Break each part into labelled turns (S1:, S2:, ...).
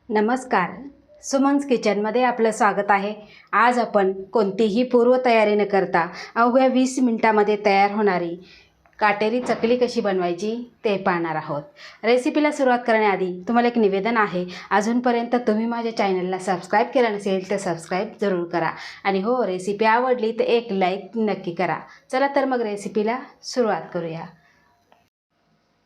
S1: नमस्कार. सुमन्स किचनमध्ये आपलं स्वागत आहे. आज आपण कोणतीही पूर्वतयारी न करता अवघ्या 20 मिनिटामध्ये तयार होणारी काटेरी चकली कशी बनवायची ते पाहणार आहोत. रेसिपीला सुरुवात करण्याआधी तुम्हाला एक निवेदन आहे. अजूनपर्यंत तुम्ही माझ्या चॅनलला सबस्क्राईब केलं नसेल तर सबस्क्राईब जरूर करा आणि हो, रेसिपी आवडली तर एक लाईक नक्की करा. चला तर मग रेसिपीला सुरुवात करूया.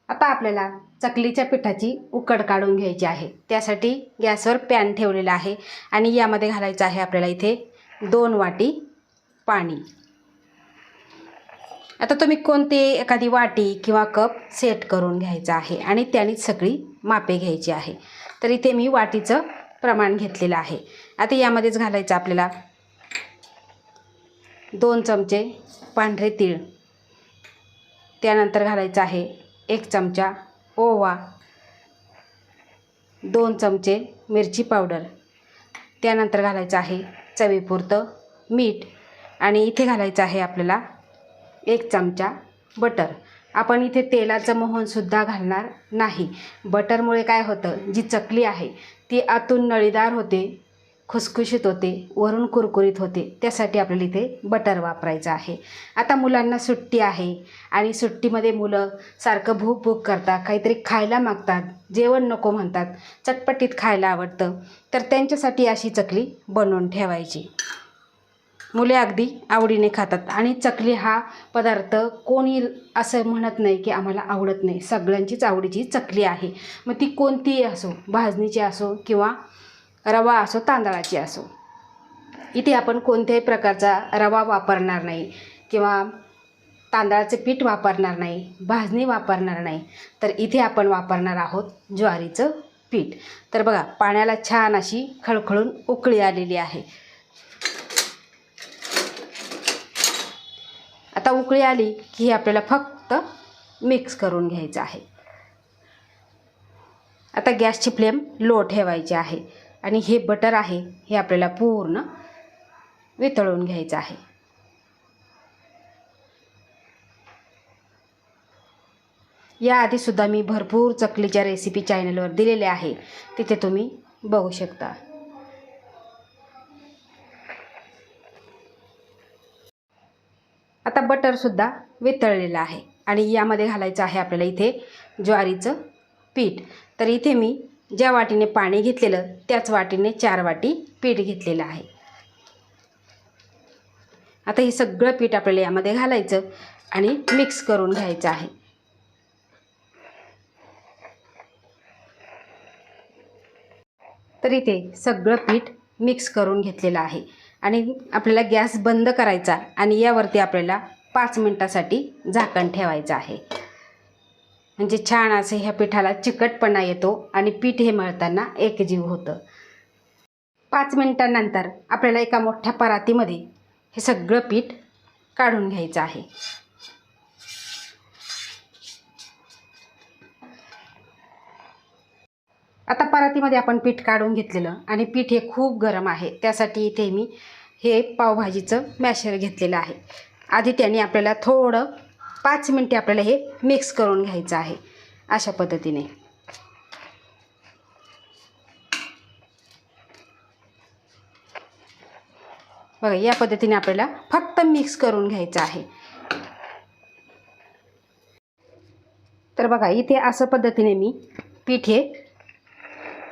S1: आता आपल्याला चकलीच्या पिठाची उकड काढून घ्यायची आहे. त्यासाठी गॅसवर पॅन ठेवलेला आहे आणि यामध्ये घालायचं आहे आपल्याला इथे 2 वाटी पाणी. आता तुम्ही कोणती एखादी वाटी किंवा कप सेट करून घ्यायचा आहे आणि त्यानेच सगळी मापे घ्यायची आहे. तर इथे मी वाटीचं प्रमाण घेतलेलं आहे. आता यामध्येच घालायचं आपल्याला 2 चमचे पांढरे तीळ, त्यानंतर घालायचं आहे 1 चमचा ओवा, 2 चमचे मिरची पावडर, त्यानंतर घालायचं आहे चवीपुरतं मीठ आणि इथे घालायचं आहे आपल्याला 1 चमचा बटर. आपण इथे तेलाचं मोहनसुद्धा घालणार नाही. बटरमुळे काय होतं, जी चकली आहे ती आतून नळीदार होते, खुसखुशीत होते, वरून कुरकुरीत होते. त्यासाठी आपल्याला इथे बटर वापरायचं आहे. आता मुलांना सुट्टी आहे आणि सुट्टीमध्ये मुलं सारखं भूक भूक करतात, काहीतरी खायला मागतात, जेवण नको म्हणतात, चटपटीत खायला आवडतं. तर त्यांच्यासाठी अशी चकली बनवून ठेवायची. मुले अगदी आवडीने खातात आणि चकली हा पदार्थ कोणी असं म्हणत नाही की आम्हाला आवडत नाही. सगळ्यांचीच आवडीची चकली आहे. मग ती कोणतीही असो, भाजणीची असो किंवा रवा असो, तांदळाची असो. इथे आपण कोणत्याही प्रकारचा रवा वापरणार नाही किंवा तांदळाचे पीठ वापरणार नाही, भाजणी वापरणार नाही. तर इथे आपण वापरणार आहोत ज्वारीचं पीठ. तर बघा, पाण्याला छान अशी खळखळून उकळी आलेली आहे. आता उकळी आली की आपल्याला फक्त मिक्स करून घ्यायचं आहे. आता गॅसची फ्लेम लो ठेवायची आहे आणि हे बटर आहे हे आपल्याला पूर्ण वितळून घ्यायचं आहे. याआधीसुद्धा मी भरपूर चकलीच्या रेसिपी चॅनलवर दिलेल्या आहे, तिथे तुम्ही बघू शकता. आता बटरसुद्धा वितळलेलं आहे आणि यामध्ये घालायचं आहे आपल्याला इथे ज्वारीचं पीठ. तर इथे मी ज्या वाटीने पाणी घेतलेलं त्याच वाटीने 4 वाटी पीठ घेतलेलं आहे. आता हे सगळं पीठ आपल्याला यामध्ये घालायचं आणि मिक्स करून घ्यायचं आहे. तर इथे सगळं पीठ मिक्स करून घेतलेलं आहे आणि आपल्याला गॅस बंद करायचा आणि यावरती आपल्याला 5 मिनिटासाठी झाकण ठेवायचं आहे. म्हणजे छान असं ह्या पिठाला चिकटपणा येतो आणि पीठ हे मळताना एकजीव होतं. 5 मिनिटांनंतर आपल्याला एका मोठ्या परातीमध्ये हे सगळं पीठ काढून घ्यायचं आहे. आता परातीमध्ये आपण पीठ काढून घेतलेलं आणि पीठ हे खूप गरम आहे. त्यासाठी इथे मी हे पावभाजीचं मॅशर घेतलेलं आहे. आधी त्याने आपल्याला थोडं 5 मिनिटे आपल्याला हे मिक्स करून घ्यायचं आहे. अशा पद्धतीने बघा, या पद्धतीने आपल्याला फक्त मिक्स करून घ्यायचं आहे. तर बघा, इथे असं पद्धतीने मी पीठ हे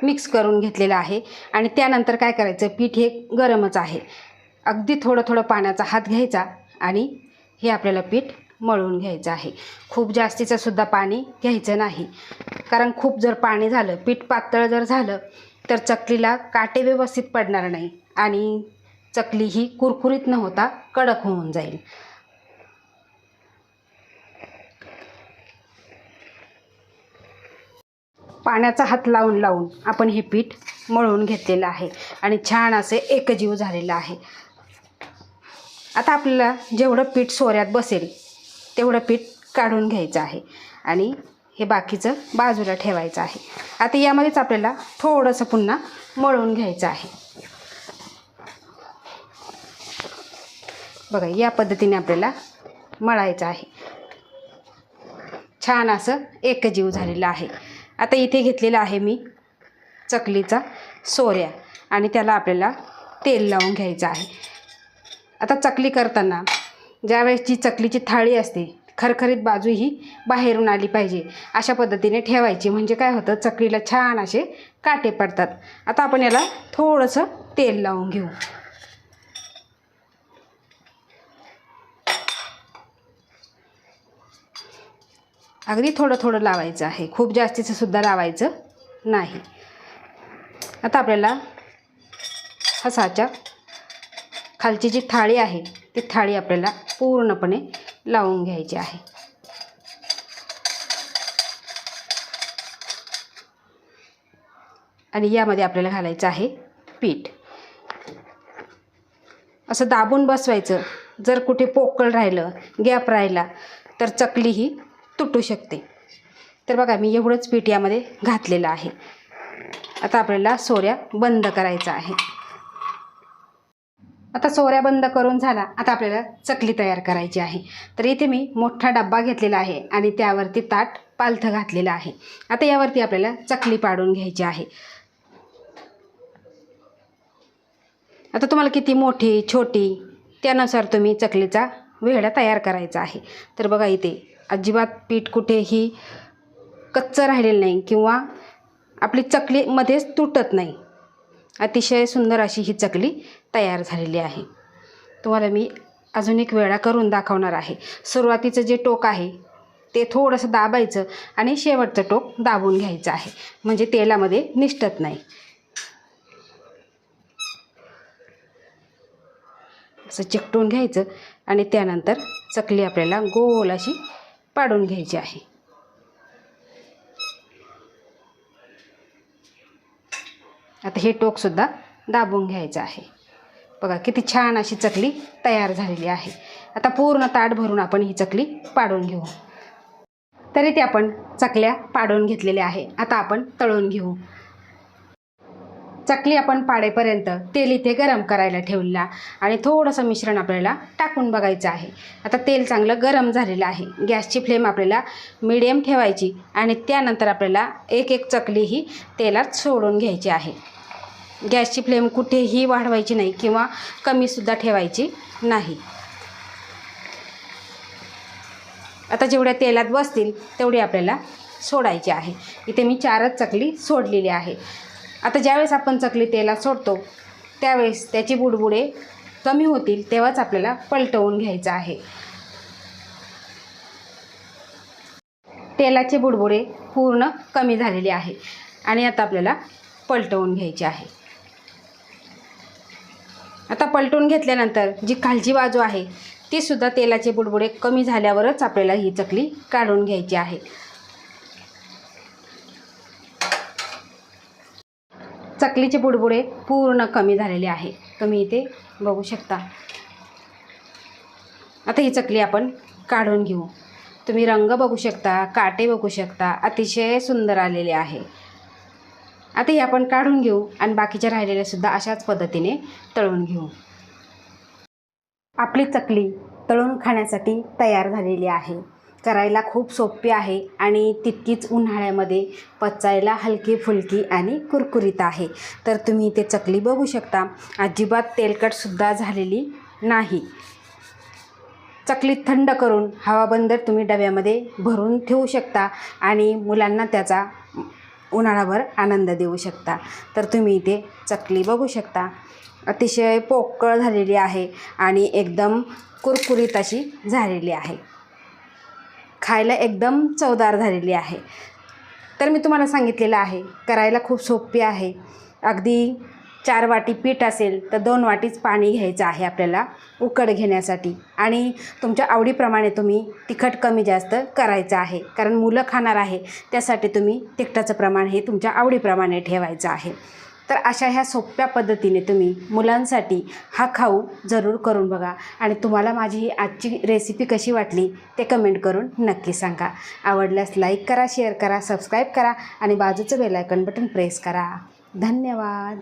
S1: मिक्स करून घेतलेलं आहे आणि त्यानंतर काय करायचं, पीठ हे गरमच आहे. अगदी थोडं थोडं पाण्याचा हात घ्यायचा आणि हे आपल्याला पीठ मळून घ्यायचं आहे. खूप जास्तीचं सुद्धा पाणी घ्यायचं नाही, कारण खूप जर पाणी झालं, पीठ पातळ जर झालं तर चकलीला काटे व्यवस्थित पडणार नाही आणि चकली ही कुरकुरीत न होता कडक होऊन जाईल. पाण्याचा हात लावून लावून आपण हे पीठ मळून घेतलेलं आहे आणि छान असे एकजीव झालेलं आहे. आता आपल्याला जेवढं पीठ सोऱ्यात बसेल तेवढं पीठ काढून घ्यायचं आहे आणि हे बाकीचं बाजूला ठेवायचं आहे. आता यामध्येच आपल्याला थोडंसं पुन्हा मळून घ्यायचं आहे. बघा, या पद्धतीने आपल्याला मळायचं आहे. छान असं एकजीव झालेलं आहे. आता इथे घेतलेलं आहे मी चकलीचा सोऱ्या आणि त्याला आपल्याला तेल लावून घ्यायचं आहे. आता चकली करताना ज्यावेळेस जी चकलीची थाळी असते खरखरीत बाजू ही बाहेरून आली पाहिजे, अशा पद्धतीने ठेवायची. म्हणजे काय होतं, चकलीला छान असे काटे पडतात. आता आपण याला थोडंसं तेल लावून घेऊ. अगदी थोडं थोडं लावायचं आहे, खूप जास्तीचं सुद्धा लावायचं नाही. आता आपल्याला हाताच्या खालची जी थाळी आहे ती थाळी आपल्याला पूर्णपणे लावून घ्यायची आहे. आणि यामध्ये आपल्याला घालायचं आहे पीठ. असं दाबून बसवायचं. जर कुठे पोकळ राहिलं, गॅप राहिला तर चकली ही तुटू शकते. तर बघा मी एवढंच पीठ यामध्ये घातलेलं आहे. आता आपल्याला सोऱ्या बंद करायचा आहे. आता सोऱ्या बंद करून झाला. आता आपल्याला चकली तयार करायची आहे. तर इथे मी मोठा डब्बा घेतलेला आहे आणि त्यावरती ताट पालथं घातलेलं आहे. आता यावरती आपल्याला चकली पाडून घ्यायची आहे. आता तुम्हाला किती मोठी छोटी त्यानुसार तुम्ही चकलीचा वेढा तयार करायचा आहे. तर बघा इथे अजिबात पीठ कुठेही कच्चं राहिलेलं नाही किंवा आपली चकली मध्येच तुटत नाही. अतिशय सुंदर अशी ही चकली तयार झालेली आहे. तुम्हाला मी अजून एक वेळा करून दाखवणार आहे. सुरुवातीचं जे टोक आहे ते थोडंसं दाबायचं आणि शेवटचं टोक दाबून घ्यायचं आहे, म्हणजे तेलामध्ये निसटत नाही. असं चिकटून घ्यायचं आणि त्यानंतर चकली आपल्याला गोल अशी पाडून घ्यायची आहे. आता हे टोकसुद्धा दाबून घ्यायचं आहे. बघा किती छान अशी चकली तयार झालेली आहे. आता पूर्ण ताट भरून आपण ही चकली पाडून घेऊ. तरी ते आपण चकल्या पाडून घेतलेल्या आहे. आता आपण तळून घेऊ. चकली आपण पाडेपर्यंत तेल इथे गरम करायला ठेवलेला आणि थोडंसं मिश्रण आपल्याला टाकून बघायचं आहे. आता तेल चांगलं गरम झालेलं आहे. गॅसची फ्लेम आपल्याला मीडियम ठेवायची आणि त्यानंतर आपल्याला एक एक चकली ही तेलात सोडून घ्यायची आहे. गॅसची फ्लेम कुठेही वाढवायची नाही किंवा कमीसुद्धा ठेवायची नाही. आता जेवढ्या तेलात बसतील तेवढी आपल्याला सोडायची आहे. इथे मी 4च चकली सोडलेली आहे. आता ज्यावेळेस आपण चकली तेलात सोडतो त्यावेळेस त्याची बुडबुडे कमी होतील तेव्हाच आपल्याला पलटवून घ्यायचं आहे. तेलाचे बुडबुडे पूर्ण कमी झालेले आहे आणि आता आपल्याला पलटवून घ्यायचे आहे. आता पलटून घेतल्यानंतर जी खालची बाजू आहे ती सुद्धा तेलाचे बुडबुडे कमी झाल्यावरच आपल्याला ही चकली काढून घ्यायची आहे. चकलीचे बुडबुडे पूर्ण कमी झालेले आहे. तुम्ही इथे बघू शकता. आता ही चकली आपण काढून घेऊ. तुम्ही रंग बघू शकता, काटे बघू शकता, अतिशय सुंदर आलेले आहे. आता ही आपण काढून घेऊ आणि बाकीच्या राहिलेल्या सुद्धा अशाच पद्धतीने तळून घेऊ. आपली चकली तळून खाण्यासाठी तयार झालेली आहे. करायला खूप सोपी आहे आणि तितकीच उन्हाळ्यामध्ये पचायला हलकी फुलकी आणि कुरकुरीत आहे. तर तुम्ही ते चकली बघू शकता, अजिबात तेलकटसुद्धा झालेली नाही. चकली थंड करून हवाबंद तुम्ही डब्यामध्ये भरून ठेवू शकता आणि मुलांना त्याचा उन्हाळाभर आनंद देऊ शकता. तर तुम्ही इथे चकली बघू शकता, अतिशय पोकळ झालेली आहे आणि एकदम कुरकुरीत अशी झालेली आहे. खायला एकदम चवदार झालेली आहे. तर मी तुम्हाला सांगितलेलं आहे करायला खूप सोपी आहे. अगदी 4 वाटी पीठ असेल तर 2 वाटीच पाणी घ्यायचं आहे आपल्याला उकड घेण्यासाठी आणि तुमच्या आवडीप्रमाणे तुम्ही तिखट कमी जास्त करायचं आहे. कारण मुलं खाणार आहे त्यासाठी तुम्ही तिखटाचं प्रमाण हे तुमच्या आवडीप्रमाणे ठेवायचं आहे. तर अशा ह्या सोप्या पद्धतीने तुम्ही मुलांसाठी हा खाऊ जरूर करून बघा आणि तुम्हाला माझी ही आजची रेसिपी कशी वाटली ते कमेंट करून नक्की सांगा. आवडल्यास लाईक करा, शेअर करा, सबस्क्राईब करा आणि बाजूचं बेल आयकॉन बटन प्रेस करा. धन्यवाद.